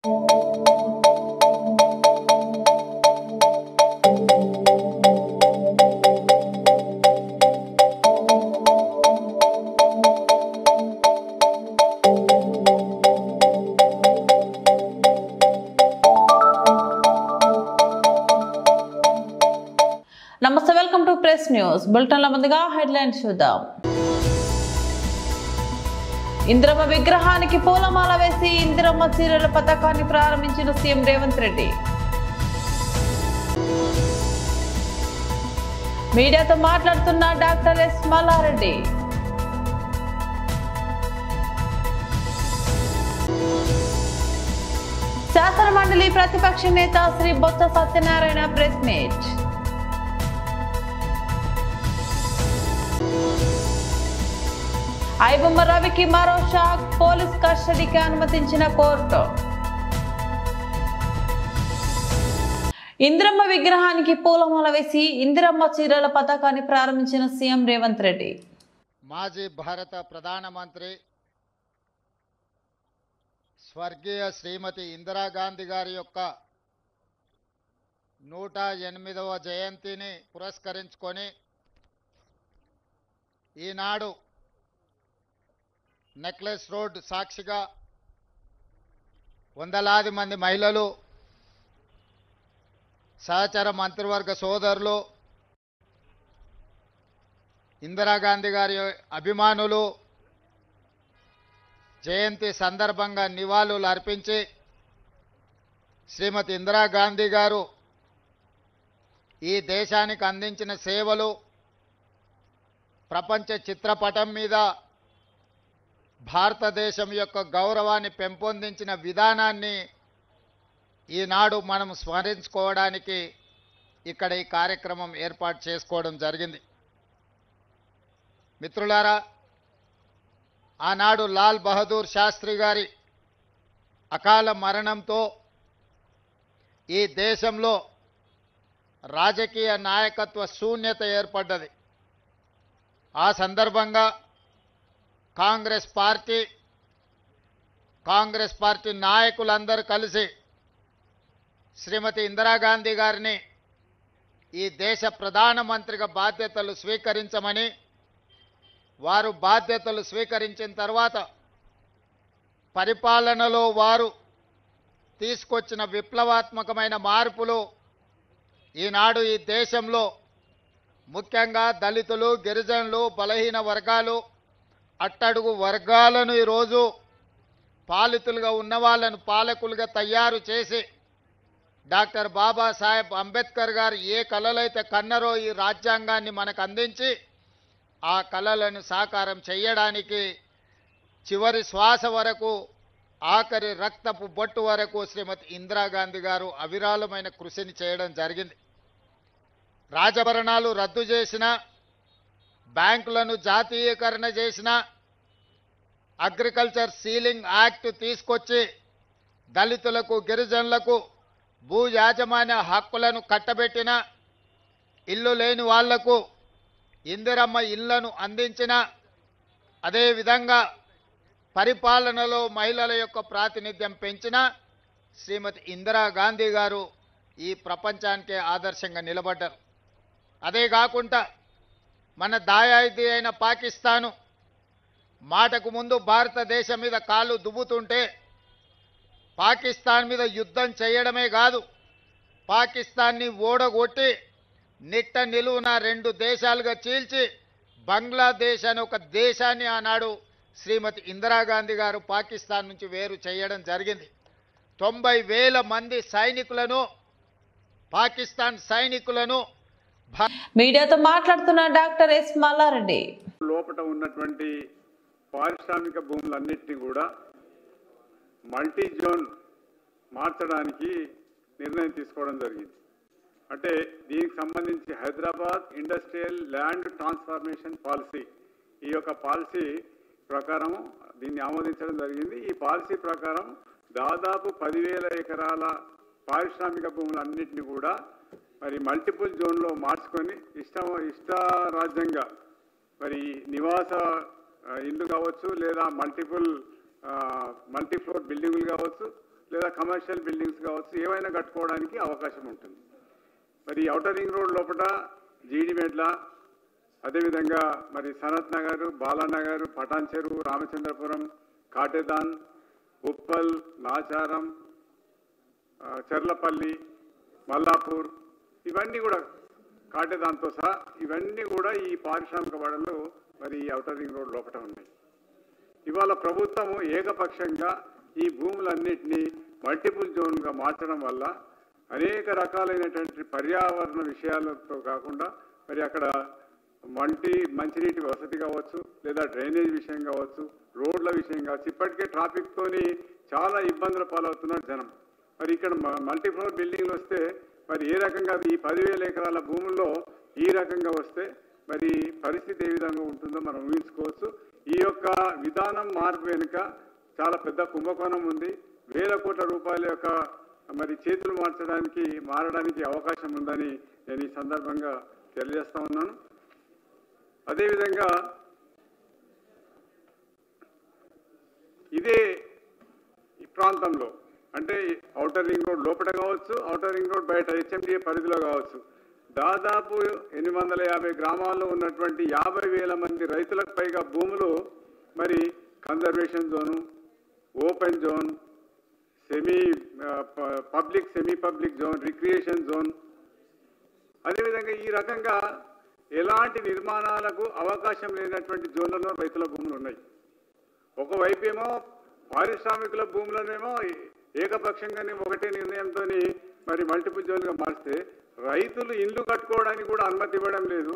నమస్తే, welcome to press news బులెటిన్ల ముందుగా headlines చూద్దాం. ఇందిరమ్మ విగ్రహానికి పూలమాల వేసి ఇందిరమ్మ చీరల పథకాన్ని ప్రారంభించిన సీఎం రేవంత్ రెడ్డి. మీడియాతో మాట్లాడుతున్న డాక్టర్ ఎస్ మల్లారెడ్డి. శాసనమండలి ప్రతిపక్ష నేత శ్రీ బొత్స సత్యనారాయణ ప్రెస్ మీట్. ఐబొమ్మ రవికి మరో షాక్, పోలీస్ కస్టడీకి అనుమతించిన కోర్టు. ఇందిరమ్మ విగ్రహానికి పూలమాల వేసి ఇందిరమ్మ చీరల పథకాన్ని ప్రారంభించిన సీఎం రేవంత్ రెడ్డి. మాజీ భారత ప్రధానమంత్రి స్వర్గీయ శ్రీమతి ఇందిరాగాంధీ గారి యొక్క 108వ జయంతిని పురస్కరించుకొని ఈనాడు నెక్లెస్ రోడ్ సాక్షిగా వందలాది మంది మహిళలు, సహచర మంత్రివర్గ సోదరులు, ఇందిరాగాంధీ గారి అభిమానులు జయంతి సందర్భంగా నివాళులు అర్పించి శ్రీమతి ఇందిరాగాంధీ గారు ఈ దేశానికి అందించిన సేవలు ప్రపంచ చిత్రపటం మీద భారతదేశం యొక్క గౌరవాన్ని పెంపొందించిన విధానాన్ని ఈనాడు మనం స్మరించుకోవడానికి ఇక్కడ ఈ కార్యక్రమం ఏర్పాటు చేసుకోవడం జరిగింది. మిత్రులారా, ఆనాడు లాల్ బహదూర్ శాస్త్రి గారి అకాల మరణంతో ఈ దేశంలో రాజకీయ నాయకత్వ శూన్యత ఏర్పడ్డది. ఆ సందర్భంగా కాంగ్రెస్ పార్టీ నాయకులందరూ కలిసి శ్రీమతి ఇందిరాగాంధీ గారిని ఈ దేశ ప్రధానమంత్రిగా బాధ్యతలు స్వీకరించమని, వారు బాధ్యతలు స్వీకరించిన తర్వాత పరిపాలనలో వారు తీసుకొచ్చిన విప్లవాత్మకమైన మార్పులు ఈనాడు ఈ దేశంలో ముఖ్యంగా దళితులు, గిరిజనులు, బలహీన వర్గాలు, అట్టడుగు వర్గాలను ఈరోజు పాలితులుగా ఉన్న వాళ్ళను పాలకులుగా తయారు చేసి డాక్టర్ బాబాసాహెబ్ అంబేద్కర్ గారు ఏ కలలైతే కన్నరో ఈ రాజ్యాంగాన్ని మనకు అందించి ఆ కలలను సాకారం చేయడానికి చివరి శ్వాస వరకు, ఆఖరి రక్తపు బొట్టు వరకు శ్రీమతి ఇందిరాగాంధీ గారు అవిరాళమైన కృషిని చేయడం జరిగింది. రాజభరణాలు రద్దు చేసిన, బ్యాంకులను జాతీయకరణ చేసిన, అగ్రికల్చర్ సీలింగ్ యాక్ట్ తీసుకొచ్చి దళితులకు, గిరిజనులకు భూ యాజమాన్య హక్కులను కట్టబెట్టిన, ఇల్లు లేని వాళ్లకు ఇందిరమ్మ ఇళ్లను అందించిన, అదేవిధంగా పరిపాలనలో మహిళల యొక్క ప్రాతినిధ్యం పెంచిన శ్రీమతి ఇందిరాగాంధీ గారు ఈ ప్రపంచానికే ఆదర్శంగా నిలబడ్డారు. అదే కాకుండా మన దాయాది అయిన పాకిస్తాను మాటకు ముందు భారతదేశం మీద కాళ్ళు దువ్వుతుంటే పాకిస్తాన్ మీద యుద్ధం చేయడమే కాదు, పాకిస్తాన్ని ఓడగొట్టి నిట్ట నిలువున 2 దేశాలుగా చీల్చి బంగ్లాదేశ్ అనే ఒక దేశాన్ని ఆనాడు శ్రీమతి ఇందిరాగాంధీ గారు పాకిస్తాన్ నుంచి వేరు చేయడం జరిగింది. 90,000 మంది సైనికులను, పాకిస్తాన్ సైనికులను. మీడియాతో మాట్లాడుతున్న డాక్టర్ ఎస్ మల్లారెడ్డి. లోపల ఉన్నటువంటి పారిశ్రామిక భూములన్నింటినీ కూడా మల్టీ జోన్ మార్చడానికి నిర్ణయం తీసుకోవడం జరిగింది. అంటే దీనికి సంబంధించి Hyderabad industrial land transformation policy, ఈ యొక్క పాలసీ ప్రకారం దీన్ని ఆమోదించడం జరిగింది. ఈ పాలసీ ప్రకారం దాదాపు 10,000 ఎకరాల పారిశ్రామిక భూములన్నింటినీ కూడా మరి మల్టిపుల్ జోన్లో మార్చుకొని ఇష్టారాజ్యంగా మరి నివాస ఇల్లు కావచ్చు, లేదా మల్టీ ఫ్లోర్ బిల్డింగులు కావచ్చు, లేదా కమర్షియల్ బిల్డింగ్స్ కావచ్చు, ఏవైనా కట్టుకోవడానికి అవకాశం ఉంటుంది. మరి ఔటర్ రింగ్ రోడ్ లోపల జీడిమెడ్ల, అదేవిధంగా మరి సనత్ నగర్, బాలానగర్, పటాన్ చెరువు, రామచంద్రపురం, కాటేదాన్, ఉప్పల్, నాచారం, చర్లపల్లి, మల్లాపూర్, ఇవన్నీ కూడా కాటేదాన్తో సహా ఇవన్నీ కూడా ఈ పారిశ్రామిక వాడల్లో మరి ఔటర్ రింగ్ రోడ్ లోపల ఉన్నాయి. ఇవాళ ప్రభుత్వము ఏకపక్షంగా ఈ భూములన్నింటినీ మల్టిపుల్ జోన్గా మార్చడం వల్ల అనేక రకాలైనటువంటి పర్యావరణ విషయాలతో కాకుండా మరి అక్కడ మంచినీటి వసతి కావచ్చు, లేదా డ్రైనేజ్ విషయం కావచ్చు, రోడ్ల విషయం కావచ్చు, ఇప్పటికే ట్రాఫిక్తోని చాలా ఇబ్బందుల పాలవుతున్నారు జనం. మరి ఇక్కడ మల్టీఫ్లోర్ బిల్డింగ్లు వస్తే మరి ఏ రకంగా ఈ 10,000 ఎకరాల భూముల్లో ఈ రకంగా వస్తే మరి పరిస్థితి ఏ విధంగా ఉంటుందో మనం ఊహించుకోవచ్చు. ఈ యొక్క విధానం మార్పు వెనుక చాలా పెద్ద కుంభకోణం ఉంది. వేల కోట్ల రూపాయల యొక్క మరి చేతులు మారడానికి అవకాశం ఉందని నేను ఈ సందర్భంగా తెలియజేస్తా ఉన్నాను. అదేవిధంగా ఇదే ఈ ప్రాంతంలో అంటే ఔటర్ రింగ్ రోడ్ లోపల కావచ్చు, ఔటర్ రింగ్ రోడ్ బయట HMDA పరిధిలో కావచ్చు, దాదాపు 850 గ్రామాల్లో ఉన్నటువంటి 50,000 మంది రైతులకు పైగా భూములు మరి conservation zone, open zone, semi public zone, recreation zone, అదేవిధంగా ఈ రకంగా ఎలాంటి నిర్మాణాలకు అవకాశం లేనటువంటి జోన్లలో రైతుల భూములు ఉన్నాయి. ఒకవైపు ఏమో పారిశ్రామికుల భూములనేమో ఏకపక్షంగానే ఒకటే నిర్ణయంతో మరి మల్టిపుల్ జోన్గా మారిస్తే రైతులు ఇల్లు కట్టుకోవడానికి కూడా అనుమతి ఇవ్వడం లేదు.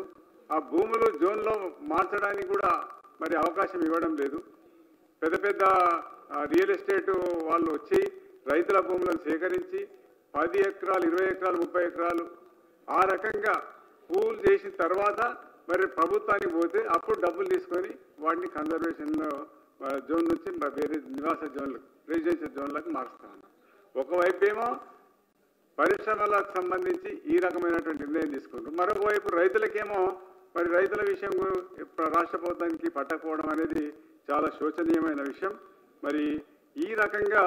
ఆ భూములు జోన్లో మార్చడానికి కూడా మరి అవకాశం ఇవ్వడం లేదు. పెద్ద పెద్ద రియల్ ఎస్టేట్ వాళ్ళు వచ్చి రైతుల భూములను సేకరించి 10 ఎకరాలు, 20 ఎకరాలు, 30 ఎకరాలు ఆ రకంగా పూల్ చేసిన తర్వాత మరి ప్రభుత్వానికి పోతే అప్పుడు డబ్బులు తీసుకొని వాటిని కన్జర్వేషన్ జోన్ నుంచి వేరే నివాస జోన్లకు, రెసిడెన్షియల్ జోన్లకు మారుస్తాను. ఒకవైపు ఏమో పరిశ్రమలకు సంబంధించి ఈ రకమైనటువంటి నిర్ణయం తీసుకుంటారు, మరొక వైపు రైతులకేమో మరి రైతుల విషయం రాష్ట్ర ప్రభుత్వానికి పట్టకపోవడం అనేది చాలా శోచనీయమైన విషయం. మరి ఈ రకంగా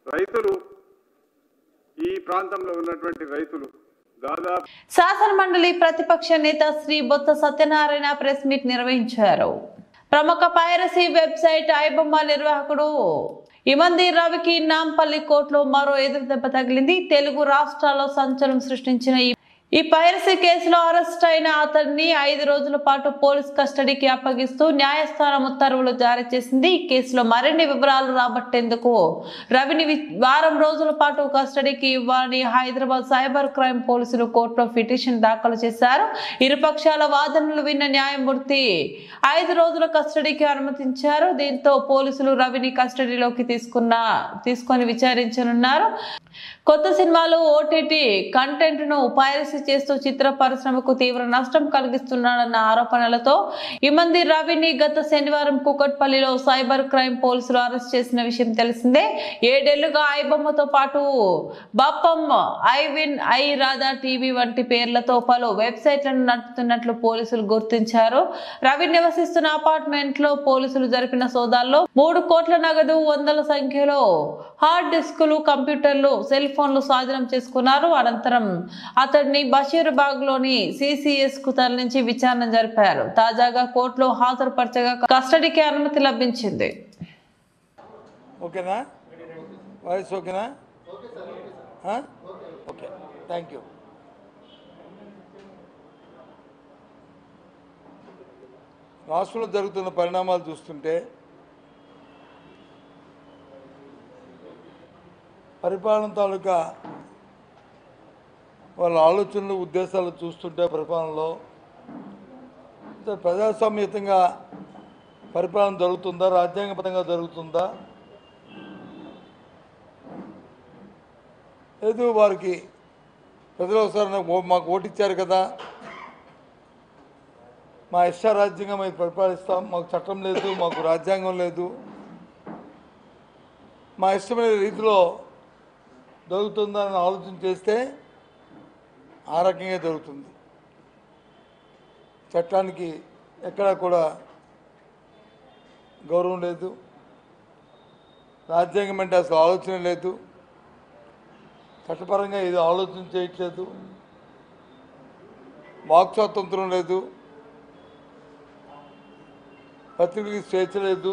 రైతులు ఈ ప్రాంతంలో ఉన్నటువంటి రైతులు దాదాపు శాసన మండలి ప్రతిపక్ష నేత శ్రీ బొత్స సత్యనారాయణ ప్రెస్ మీట్ నిర్వహించారు. ప్రముఖ పైరసీ వెబ్సైట్ ఐబొమ్మ నిర్వాహకుడు ఇమంది రవికి నాంపల్లి కోర్టులో మరో ఎదురు దెబ్బ తగిలింది. తెలుగు రాష్ట్రాల్లో సంచలనం సృష్టించిన ఈ పైరసీ కేసులో అరెస్ట్ అయిన అతన్ని 5 రోజుల పాటు పోలీస్ కస్టడీకి అప్పగిస్తూ న్యాయస్థానం ఉత్తర్వులు జారీ చేసింది. ఈ కేసులో మరిన్ని వివరాలు రాబట్టేందుకు రవిని వారం రోజుల పాటు కస్టడీకి ఇవ్వాలని హైదరాబాద్ సైబర్ క్రైమ్ పోలీసులు కోర్టులో పిటిషన్ దాఖలు చేశారు. ఇరుపక్షాల వాదనలు విన్న న్యాయమూర్తి 5 రోజుల కస్టడీకి అనుమతించారు. దీంతో పోలీసులు రవిని కస్టడీలోకి తీసుకొని విచారించనున్నారు. కొత్త సినిమాలు ఓటీటీ కంటెంట్ ను పైరసీ చేస్తూ చిత్ర పరిశ్రమకు తీవ్ర నష్టం కలిగిస్తున్నాడన్న ఆరోపణలతో ఇమంది రవిని గత శనివారం కూకట్పల్లిలో సైబర్ క్రైమ్ పోలీసులు అరెస్ట్ చేసిన విషయం తెలిసిందే. 7 ఏళ్లుగా ఐబొమ్మతో పాటు బప్పం, ఐవిన్, ఐ రాధా టీవీ వంటి పేర్లతో పలు వెబ్సైట్లను నడుపుతున్నట్లు పోలీసులు గుర్తించారు. రవి నివసిస్తున్న అపార్ట్మెంట్ లో పోలీసులు జరిపిన సోదాల్లో 3 కోట్ల నగదు, వందల సంఖ్యలో హార్డ్ డిస్కులు, కంప్యూటర్లు, సెల్ ఫోన్లు స్వాధీనం చేసుకున్నారు. అనంతరం అతడిని బషీర్బాగ్ లోని CCS కు తరలించి విచారణ జరిపారు. తాజాగా కోర్టులో హాజరుపరచగా కస్టడీకి అనుమతి లభించింది. ఓకేనా వాయిస్ ఓకేనా? Okay, thank you. రాష్ట్రంలో జరుగుతున్న పరిణామాలు చూస్తుంటే పరిపాలన తాలూకా వాళ్ళ ఆలోచనలు, ఉద్దేశాలు చూస్తుంటే పరిపాలనలో ప్రజాస్వామ్యతంగా పరిపాలన జరుగుతుందా, రాజ్యాంగబద్ధంగా జరుగుతుందా, లేదు వారికి ప్రజలు ఒకసారి మాకు ఓటిచ్చారు కదా, మా ఇష్టారాజ్యంగా మేము పరిపాలిస్తాం, మాకు చట్టం లేదు, మాకు రాజ్యాంగం లేదు, మా ఇష్టమైన రీతిలో జరుగుతుందని ఆలోచన చేస్తే ఆ రకంగా జరుగుతుంది. చట్టానికి ఎక్కడా కూడా గౌరవం లేదు, రాజ్యాంగం అంటే అసలు ఆలోచన లేదు, చట్టపరంగా ఇది ఆలోచన చేయట్లేదు, వాక్ స్వాతంత్రం లేదు, పత్రికలకు స్వేచ్ఛ లేదు,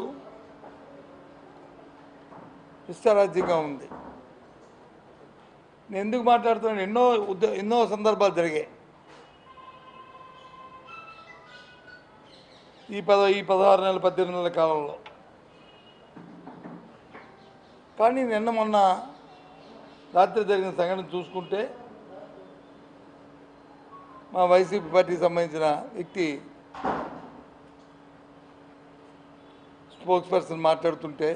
ఇష్టారాజ్యంగా ఉంది. నేను ఎందుకు మాట్లాడుతున్నాను? ఎన్నో సందర్భాలు జరిగాయి. ఈ 16 నెలల 18 నెలల కాలంలో. కానీ నిన్న మొన్న రాత్రి జరిగిన సంఘటన చూసుకుంటే మా వైసీపీ పార్టీకి సంబంధించిన వ్యక్తి స్పోక్స్ పర్సన్ మాట్లాడుతుంటే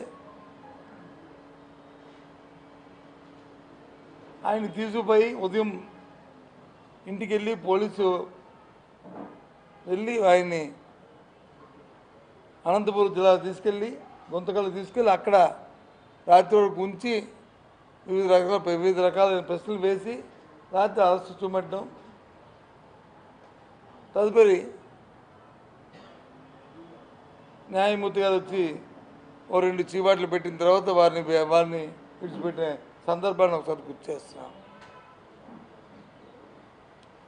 ఆయన తీసుకుపోయి ఉదయం ఇంటికి వెళ్ళి పోలీసు వెళ్ళి ఆయన్ని అనంతపురం జిల్లా తీసుకెళ్ళి గుంతకల్లు తీసుకెళ్ళి అక్కడ రాత్రి వరకు ఉంచి వివిధ రకాలైన ప్రశ్నలు వేసి రాత్రి అరెస్టు చూపెట్టడం, తదుపరి న్యాయమూర్తి గారు వచ్చి ఓ 2 చీవాట్లు పెట్టిన తర్వాత వారిని విడిచిపెట్టిన సందర్భాన్ని ఒకసారి గుర్తు చేస్తున్నాను.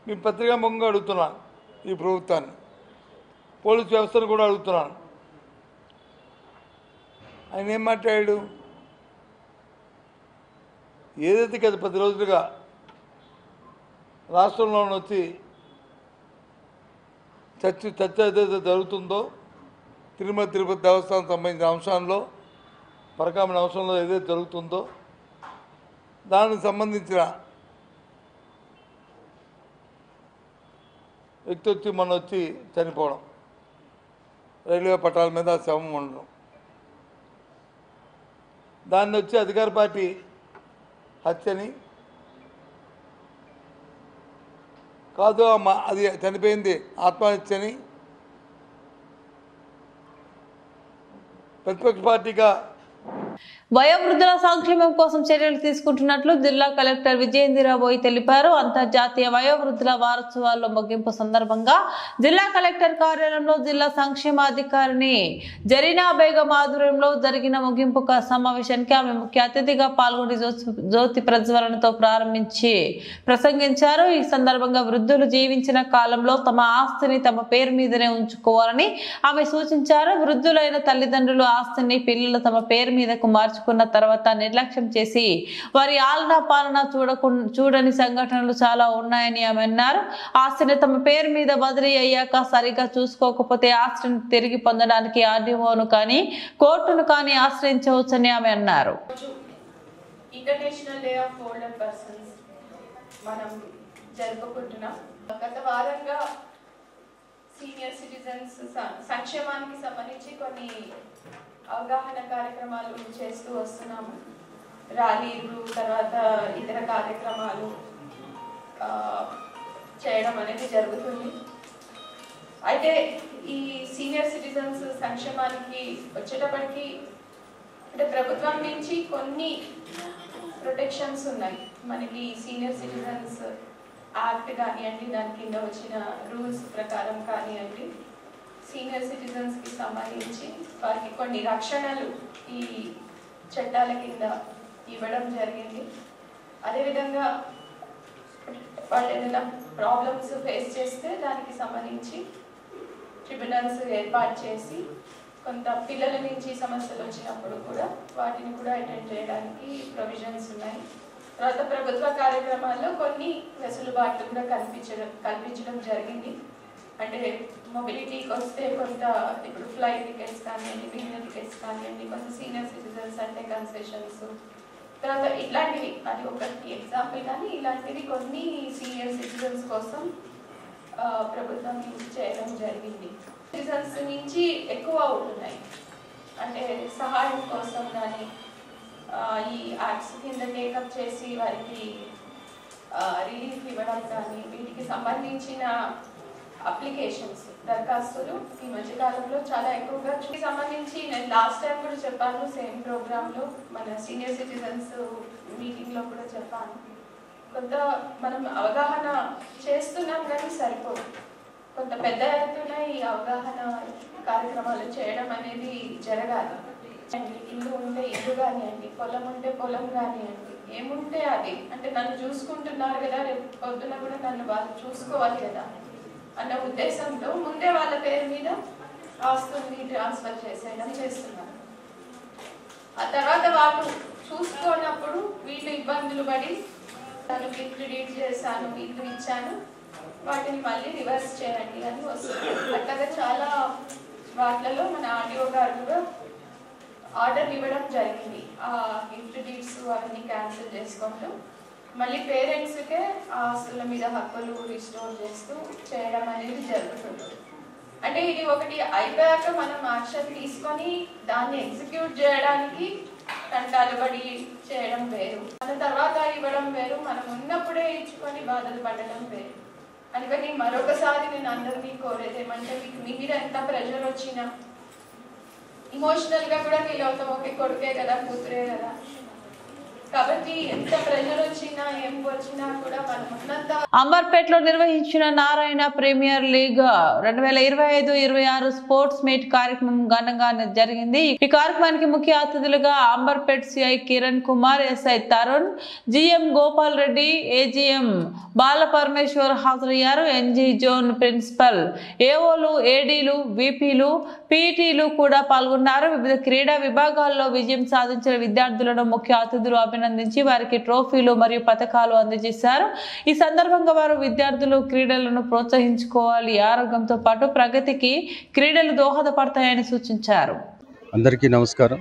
మీ పత్రికా ముఖంగా అడుగుతున్నాను, ఈ ప్రభుత్వాన్ని, పోలీసు వ్యవస్థను కూడా అడుగుతున్నాను. ఆయన ఏం మాట్లాడాడు? ఏదైతే గత 10 రోజులుగా రాష్ట్రంలో వచ్చి చర్చ ఏదైతే జరుగుతుందో, తిరుమల తిరుపతి దేవస్థానం సంబంధించిన అంశాల్లో, పరకామణి అంశంలో ఏదైతే జరుగుతుందో దానికి సంబంధించిన వ్యక్తి వచ్చి మొన్న వచ్చి చనిపోవడం, రైల్వే పట్టాల మీద శవం ఉండడం, దాన్ని వచ్చి అధికార పార్టీ హత్యని కాదు, అది చనిపోయింది ఆత్మహత్యని ప్రతిపక్ష పార్టీగా వయోవృద్ధుల సంక్షేమం కోసం చర్యలు తీసుకుంటున్నట్లు జిల్లా కలెక్టర్ విజయేంద్రబోయి తెలిపారు. అంతర్జాతీయ వయోవృద్ధుల వారోత్సవాల్లో ముగింపు సందర్భంగా జిల్లా కలెక్టర్ కార్యాలయంలో జిల్లా సంక్షేమాధికారిని జరీనా బేగం ఆధ్వర్యంలో జరిగిన ముగింపు సమావేశానికి ఆమె ముఖ్య అతిథిగా పాల్గొని జ్యోతి ప్రజ్వలనతో ప్రారంభించి ప్రసంగించారు. ఈ సందర్భంగా వృద్ధులు జీవించిన కాలంలో తమ ఆస్తిని తమ పేరు మీదనే ఉంచుకోవాలని ఆమె సూచించారు. వృద్ధులైన తల్లిదండ్రులు ఆస్తిని పిల్లలు తమ పేరు మీదకు మార్చుకున్న తర్వాత నిర్లక్ష్యం చేసి వారి ఆలనా పాలన చూడని సంఘటనలు చాలా ఉన్నాయని ఆమె అన్నారు. ఆస్తిని తమ పేరు మీద బదిలీ అయ్యాక సరిగా చూసుకోకపోతే ఆస్తిని తిరిగి పొందడానికి ఆర్డీఓను కానీ కోర్టును కానీ ఆశ్రయించవచ్చని ఆమె అన్నారు. International day of older persons మనం జరుపుకుంటున్నాం. గత వారంగా సీనియర్ సిటిజన్స్ సంక్షేమానికి సంబంధించి కొన్ని అవగాహన కార్యక్రమాలు చేస్తూ వస్తున్నాము. ర్యాలీలు, తర్వాత ఇతర కార్యక్రమాలు చేయడం అనేది జరుగుతుంది. అయితే ఈ సీనియర్ సిటిజన్స్ సంక్షేమానికి వచ్చేటప్పటికి అంటే ప్రభుత్వం నుంచి కొన్ని ప్రొటెక్షన్స్ ఉన్నాయి. మనకి సీనియర్ సిటిజన్స్ యాక్ట్ కానివ్వండి, దాని కింద వచ్చిన రూల్స్ ప్రకారం కానివ్వండి, సీనియర్ సిటిజన్స్కి సంబంధించి వారికి కొన్ని రక్షణలు ఈ చట్టాల కింద ఇవ్వడం జరిగింది. అదేవిధంగా వాళ్ళు ఏదైనా ప్రాబ్లమ్స్ ఫేస్ చేస్తే దానికి సంబంధించి ట్రిబ్యునల్స్ ఏర్పాటు చేసి కొంత పిల్లల నుంచి సమస్యలు వచ్చినప్పుడు కూడా వాటిని కూడా అటెండ్ చేయడానికి ప్రొవిజన్స్ ఉన్నాయి. తర్వాత ప్రభుత్వ కార్యక్రమాల్లో కొన్ని వెసులుబాట్లు కూడా కల్పించడం జరిగింది. అంటే మొబిలిటీకి వస్తే కొంత ఇప్పుడు ఫ్లైట్ టికెట్స్ కానివ్వండి, మిగిలిన టికెట్స్ కానివ్వండి, కొంత సీనియర్ సిటిజన్స్ అంటే కన్సెషన్స్, తర్వాత ఇట్లాంటివి, అది ఒకటి ఎగ్జాంపుల్. కానీ ఇలాంటివి కొన్ని సీనియర్ సిటిజన్స్ కోసం ప్రభుత్వం నుంచి చేయడం జరిగింది. సిటిజన్స్ నుంచి ఎక్కువ ఉంటున్నాయి, అంటే సహాయం కోసం కానీ ఈ యాక్ట్స్ కింద టేకప్ చేసి వారికి రిలీఫ్ ఇవ్వడం కానీ, వీటికి సంబంధించిన అప్లికేషన్స్, దరఖాస్తులు ఈ మధ్యకాలంలో చాలా ఎక్కువగా సంబంధించి నేను లాస్ట్ టైం కూడా చెప్పాను, సేమ్ ప్రోగ్రాంలో మన సీనియర్ సిటిజన్స్ మీటింగ్లో కూడా చెప్పాను. కొంత మనం అవగాహన చేస్తున్నాం కానీ సరిపోదు. కొంత పెద్ద ఎత్తున ఈ అవగాహన కార్యక్రమాలు చేయడం అనేది జరగాలి. ఇల్లు ఉంటే ఇల్లు కానివ్వండి, పొలం ఉంటే పొలం కానివ్వండి, ఏముంటే అది అంటే నన్ను చూసుకుంటున్నారు కదా, రేపు పొద్దున కూడా నన్ను వాళ్ళు చూసుకోవాలి కదా అన్న ఉద్దేశంతో ముందే వాళ్ళ పేరు మీద ఆస్తుల్ని ట్రాన్స్ఫర్ చేసేయడం చేస్తున్నారు. ఆ తర్వాత వాళ్ళు చూసుకోనప్పుడు వీళ్ళు ఇబ్బందులు పడి తను గిఫ్ట్ డీడ్ చేశాను, ఇల్లు ఇచ్చాను, వాటిని మళ్ళీ రివర్స్ చేయండి అని వస్తుంది. అట్లాగా చాలా వాటిలలో మన ఆర్డీఓ గారు కూడా ఆర్డర్ ఇవ్వడం జరిగింది. ఆ గిఫ్ట్ డీడ్స్ అవన్నీ క్యాన్సిల్ చేసుకుంటూ మళ్ళీ పేరెంట్స్కే ఆ ఆస్తుల మీద హక్కులు రిస్టోర్ చేస్తూ చేయడం అనేది జరుగుతుంది. అంటే ఇది ఒకటి అయిపోయాక మనం యాక్షన్ తీసుకొని దాన్ని ఎగ్జిక్యూట్ చేయడానికి తంటాలు పడి చేయడం వేరు, మన తర్వాత ఇవ్వడం వేరు, మనం ఉన్నప్పుడే ఇచ్చుకొని బాధలు పడడం వేరు. అందుకని మరొకసారి నేను అందరినీ కోరేది ఏమంటే, మీకు మీ మీద ఎంత ప్రెషర్ వచ్చినా ఇమోషనల్గా కూడా ఫీల్ అవుతాం, ఓకే కొడుకే కదా కూతురే కదా, కాబట్టి ఎంత ప్రెషర్ వచ్చినా ఏం వచ్చినా కూడా మనం ఉన్నంత. అంబర్పేటలో నిర్వహించిన Narayana premier league 2025-26 sports meet కార్యక్రమం ఘనంగా జరిగింది. ఈ కార్యక్రమానికి ముఖ్య అతిథులుగా Amberpet CI Kiran Kumar, SI Tarun, GM Gopal Reddy, AGM Balaparameshwar హాజరయ్యారు. ఎన్జీ జోన్ ప్రిన్సిపల్, ఏఓలు, ఏడీలు, విపిలు, పీటీలు కూడా పాల్గొన్నారు. వివిధ క్రీడా విభాగాల్లో విజయం సాధించిన విద్యార్థులను ముఖ్య అతిథులు అభినందించి వారికి ట్రోఫీలు మరియు పథకాలు అందజేశారు. ఈ సందర్భంగా వారు విద్యార్థులు క్రీడలను ప్రోత్సహించుకోవాలి, ఆరోగ్యంతో పాటు ప్రగతికి క్రీడలు దోహదపడతాయని సూచించారు. అందరికీ నమస్కారం.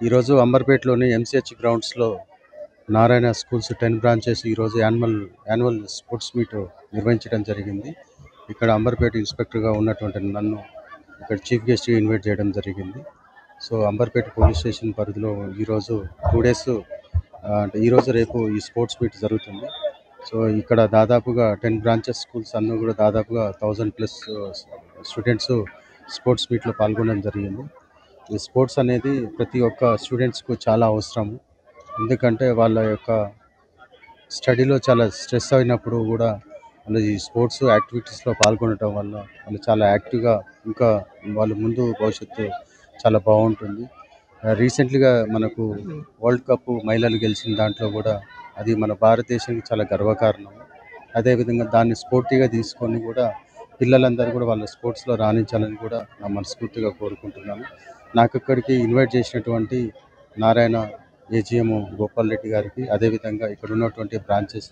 ఈరోజు అంబర్పేటలోని ఎంసీహెచ్ గ్రౌండ్స్లో నారాయణ స్కూల్స్ 10 బ్రాంచెస్ ఈరోజు యాన్యువల్ స్పోర్ట్స్ మీట్ నిర్వహించడం జరిగింది. ఇక్కడ అంబర్పేట ఇన్స్పెక్టర్గా ఉన్నటువంటి నన్ను ఇక్కడ చీఫ్ గెస్ట్గా ఇన్వైట్ చేయడం జరిగింది. సో అంబర్పేట పోలీస్ స్టేషన్ పరిధిలో ఈరోజు 2 డేస్ అంటే ఈరోజు రేపు ఈ స్పోర్ట్స్ మీట్ జరుగుతుంది. సో ఇక్కడ దాదాపుగా 10 బ్రాంచెస్ స్కూల్స్ అన్నీ కూడా దాదాపుగా 1000+ స్టూడెంట్స్ స్పోర్ట్స్ మీట్లో పాల్గొనడం జరిగింది. ఈ స్పోర్ట్స్ అనేది ప్రతి ఒక్క స్టూడెంట్స్కు చాలా అవసరము. ఎందుకంటే వాళ్ళ యొక్క స్టడీలో చాలా స్ట్రెస్ అయినప్పుడు కూడా వాళ్ళు ఈ స్పోర్ట్స్ యాక్టివిటీస్లో పాల్గొనడం వల్ల వాళ్ళు చాలా యాక్టివ్గా ఇంకా వాళ్ళ ముందు భవిష్యత్తు చాలా బాగుంటుంది. రీసెంట్లీగా మనకు వరల్డ్ కప్ మహిళలు గెలిచిన దాంట్లో కూడా అది మన భారతదేశానికి చాలా గర్వకారణం. అదేవిధంగా దాన్ని స్పోర్టివ్గా తీసుకొని కూడా పిల్లలందరూ కూడా వాళ్ళ స్పోర్ట్స్లో రాణించాలని కూడా నా మనస్ఫూర్తిగా కోరుకుంటున్నాను. నాకు ఇక్కడికి ఇన్వైట్ చేసినటువంటి నారాయణ ఏజిఎం గోపాల్ రెడ్డి గారికి, అదేవిధంగా ఇక్కడ ఉన్నటువంటి బ్రాంచెస్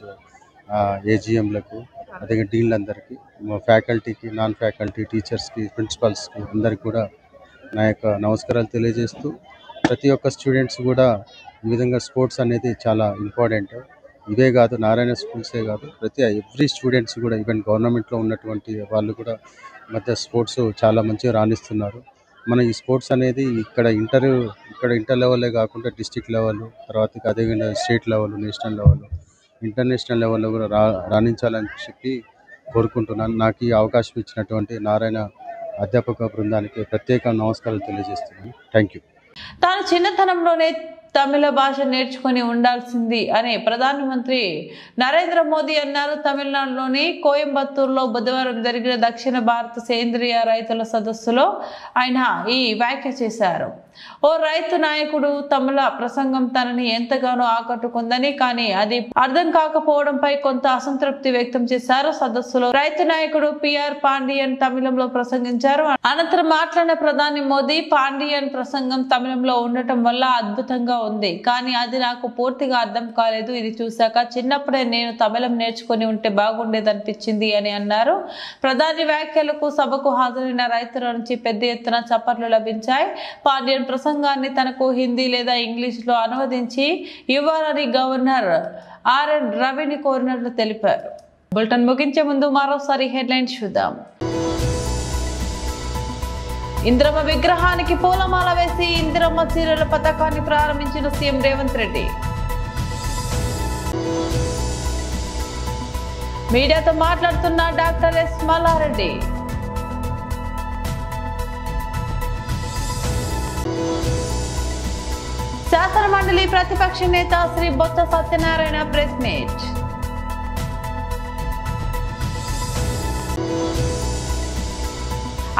ఏజిఎంలకు, అదే డీన్లందరికీ, ఫ్యాకల్టీకి, నాన్ ఫ్యాకల్టీ, టీచర్స్కి, ప్రిన్సిపల్స్కి అందరికీ కూడా నా యొక్క నమస్కారాలు తెలియజేస్తూ, ప్రతి ఒక్క స్టూడెంట్స్ కూడా ఈ విధంగా స్పోర్ట్స్ అనేది చాలా ఇంపార్టెంట్. ఇవే కాదు, నారాయణ స్కూల్సే కాదు, ఎవ్రీ స్టూడెంట్స్ కూడా, ఈవెన్ గవర్నమెంట్లో ఉన్నటువంటి వాళ్ళు కూడా మధ్య స్పోర్ట్స్ చాలా మంచిగా రాణిస్తున్నారు. మన ఈ స్పోర్ట్స్ అనేది ఇక్కడ ఇంటర్ లెవెల్లే కాకుండా డిస్ట్రిక్ట్ లెవెల్, తర్వాత అదేవిధంగా state level, national level, international లెవెల్లో కూడా రాణించాలని చెప్పి కోరుకుంటున్నాను. నాకు ఈ అవకాశం ఇచ్చినటువంటి నారాయణ అధ్యాపక బృందానికి ప్రత్యేక నమస్కారాలు తెలియజేస్తున్నాను. Thank you. తాను చిన్నతనంలోనే తమిళ భాష నేర్చుకుని ఉండాల్సింది అని ప్రధానమంత్రి నరేంద్ర మోదీ అన్నారు. తమిళనాడులోని కోయంబత్తూరులో బుధవారం జరిగిన దక్షిణ భారత సేంద్రియ రైతుల సదస్సులో ఆయన ఈ వ్యాఖ్య చేశారు. ఓ రైతు నాయకుడు తమిళ ప్రసంగం తనని ఎంతగానో ఆకట్టుకుందని, కానీ అది అర్థం కాకపోవడంపై కొంత అసంతృప్తి వ్యక్తం చేశారు. సదస్సులో రైతు నాయకుడు పిఆర్ పాండియన్ తమిళంలో ప్రసంగించారు. అనంతరం మాట్లాడిన ప్రధాని మోదీ, పాండియన్ ప్రసంగం తమిళంలో ఉండటం వల్ల అద్భుతంగా ఉంది, కానీ అది నాకు పూర్తిగా అర్థం కాలేదు. ఇది చూశాక చిన్నప్పుడే నేను తమిళం నేర్చుకుని ఉంటే బాగుండేదనిపించింది అని అన్నారు. ప్రధాని వ్యాఖ్యలకు సభకు హాజరైన రైతుల నుంచి పెద్ద ఎత్తున చప్పట్లు లభించాయి. పాండియన్ ప్రసంగాన్ని తనకు హిందీ లేదా ఇంగ్లీష్లో అనువదించి ఇవ్వాలని గవర్నర్ ఆర్ఎన్ రవిని కోరినట్లు తెలిపారు. బులెటిన్ ముగించే ముందు మరోసారి హెడ్లైన్స్ చూద్దాం. ఇందిరమ్మ విగ్రహానికి పూలమాల వేసి ఇందిరమ్మ చీరల పథకాన్ని ప్రారంభించిన సీఎం రేవంత్ రెడ్డి. మీడియాతో మాట్లాడుతున్న డాక్టర్ ఎస్ మల్లారెడ్డి. శాసనమండలి ప్రతిపక్ష నేత శ్రీ బొత్స సత్యనారాయణ ప్రెస్ మీట్.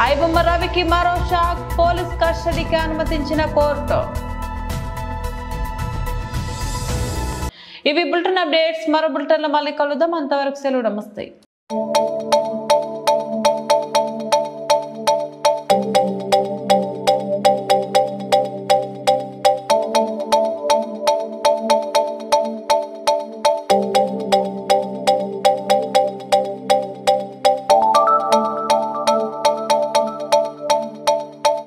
ఐబొమ్మ రవికి మరో షాక్, పోలీస్ కస్టడీకి అనుమతించిన కోర్టు. ఇవి బులెటిన్ అప్డేట్స్. మరో బులెటిన్లో మళ్ళీ కలుద్దాం. అంతవరకు సెలవు. నమస్తే.